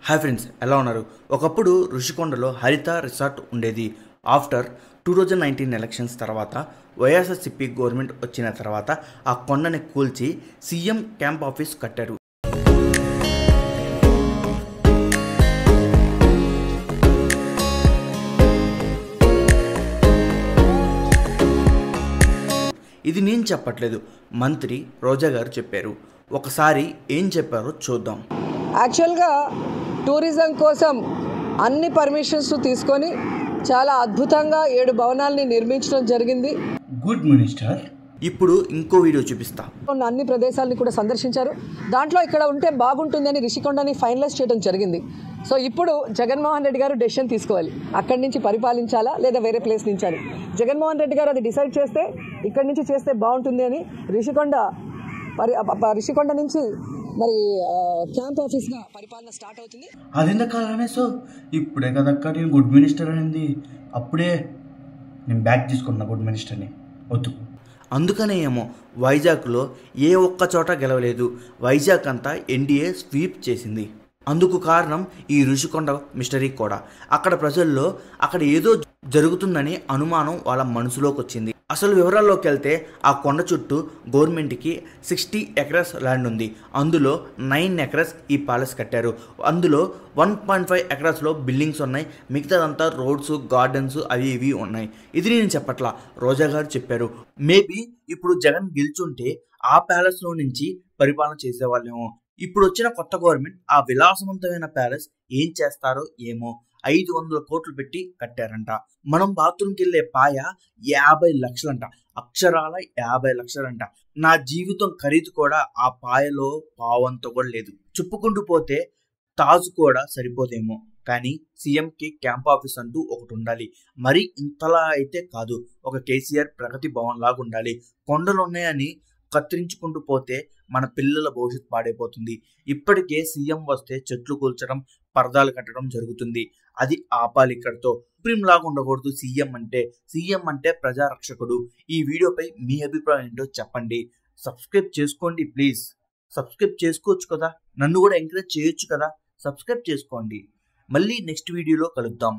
Hi friends, ఎలా ఉన్నారు? ఒకప్పుడు ఋషికొండలో హరిత రిసార్ట్ ఉండేది. ఆఫ్టర్ 2019 ఎలక్షన్స్ తర్వాత వైఎస్ఆర్సీపీ గవర్నమెంట్ వచ్చిన తర్వాత ఆ కొండని కూల్చి సీఎం క్యాంప్ ఆఫీస్ కట్టారు. ఇది నేను చెప్పట్లేదు, మంత్రి రోజా గారు చెప్పారు. ఒకసారి ఏం చెప్పారో చూద్దాం. యాక్చువల్గా టూరిజం కోసం అన్ని పర్మిషన్స్ తీసుకొని చాలా అద్భుతంగా 7 భవనాల్ని నిర్మించడం జరిగింది. Good minister. ఇప్పుడు ఇంకో వీడియో చూపిస్తా. అన్ని ప్రదేశాలని కూడా సందర్శించారు. దాంట్లో ఇక్కడ ఉంటే బాగుంటుందని రిషికొండని ఫైనలైజ్ చేయడం జరిగింది. సో ఇప్పుడు జగన్మోహన్ రెడ్డి గారు డెసిషన్ తీసుకోవాలి, అక్కడి నుంచి పరిపాలించాలా లేదా వేరే ప్లేస్ నుంచాలి. జగన్మోహన్ రెడ్డి గారు అది డిసైడ్ చేస్తే ఇక్కడి నుంచి చేస్తే బాగుంటుంది అని రిషికొండ నుంచి మరి క్యాంప్ ఆఫీస్గా పరిపాలన స్టార్ట్ అవుతుంది. అదెందుకాలనే సో ఇప్పుడే కదక్క నేను గుడ్ మినిస్టర్ అయింది. అప్పుడే నేను బ్యాక్ తీసుకున్నా గుడ్ మినిస్టర్ని. వద్దు. అందుకనే ఏమో వైజాగ్లో ఏ ఒక్క చోట గెలవలేదు. వైజాగ్ అంతా ఎన్డీఏ స్వీప్ చేసింది. అందుకు కారణం ఈ ఋషికొండ మిస్టరీ కూడా. అక్కడ ప్రజల్లో అక్కడ ఏదో జరుగుతుందని అనుమానం వాళ్ళ మనసులోకి వచ్చింది. అసలు వివరాల్లోకి వెళ్తే ఆ కొండ చుట్టూ గవర్నమెంట్కి 60 ఎకరస్ ల్యాండ్ ఉంది. అందులో 9 ఎకరస్ ఈ ప్యాలెస్ కట్టారు. అందులో 1.5 ఎకరస్లో బిల్డింగ్స్ ఉన్నాయి. మిగతాదంతా రోడ్స్, గార్డెన్స్ అవి ఇవి ఉన్నాయి. ఇది నేను చెప్పట్లా, రోజా గారు చెప్పారు. మేబీ ఇప్పుడు జగన్ గెలుచుంటే ఆ ప్యాలెస్లో నుంచి పరిపాలన చేసేవాళ్ళేమో. ఇప్పుడు వచ్చిన కొత్త గవర్నమెంట్ ఆ విలాసవంతమైన ప్యాలెస్ ఏం చేస్తారో ఏమో. 500 కోట్లు పెట్టి కట్టారంట. మనం బాత్రూమ్కి వెళ్ళే పాయ 50 లక్షలంట. అక్షరాల 50 లక్షలంట. నా జీవితం ఖరీదు కూడా ఆ పాయలో పావంత కూడా లేదు. చెప్పుకుంటూ పోతే తాజ్ కూడా సరిపోదేమో. కానీ సీఎంకి క్యాంప్ ఆఫీస్ అంటూ ఒకటి ఉండాలి. మరి ఇంతలా అయితే కాదు, ఒక కేసీఆర్ ప్రగతి భవన్ లాగా ఉండాలి. కొండలు ఉన్నాయని కత్తిరించుకుంటూ పోతే మన పిల్లల భవిష్యత్తు పాడైపోతుంది. ఇప్పటికే సీఎం వస్తే చెట్లు కూల్చడం, పరదాలు కట్టడం జరుగుతుంది. అది ఆపాలి ఇక్కడితో. సుప్రీం లాగా ఉండకూడదు సీఎం అంటే ప్రజారక్షకుడు. ఈ వీడియోపై మీ అభిప్రాయం ఏంటో చెప్పండి. సబ్స్క్రైబ్ చేసుకోండి ప్లీజ్. సబ్స్క్రైబ్ చేసుకోవచ్చు కదా, నన్ను కూడా ఎంకరేజ్ చేయొచ్చు కదా. సబ్స్క్రైబ్ చేసుకోండి. మళ్ళీ నెక్స్ట్ వీడియోలో కలుద్దాం.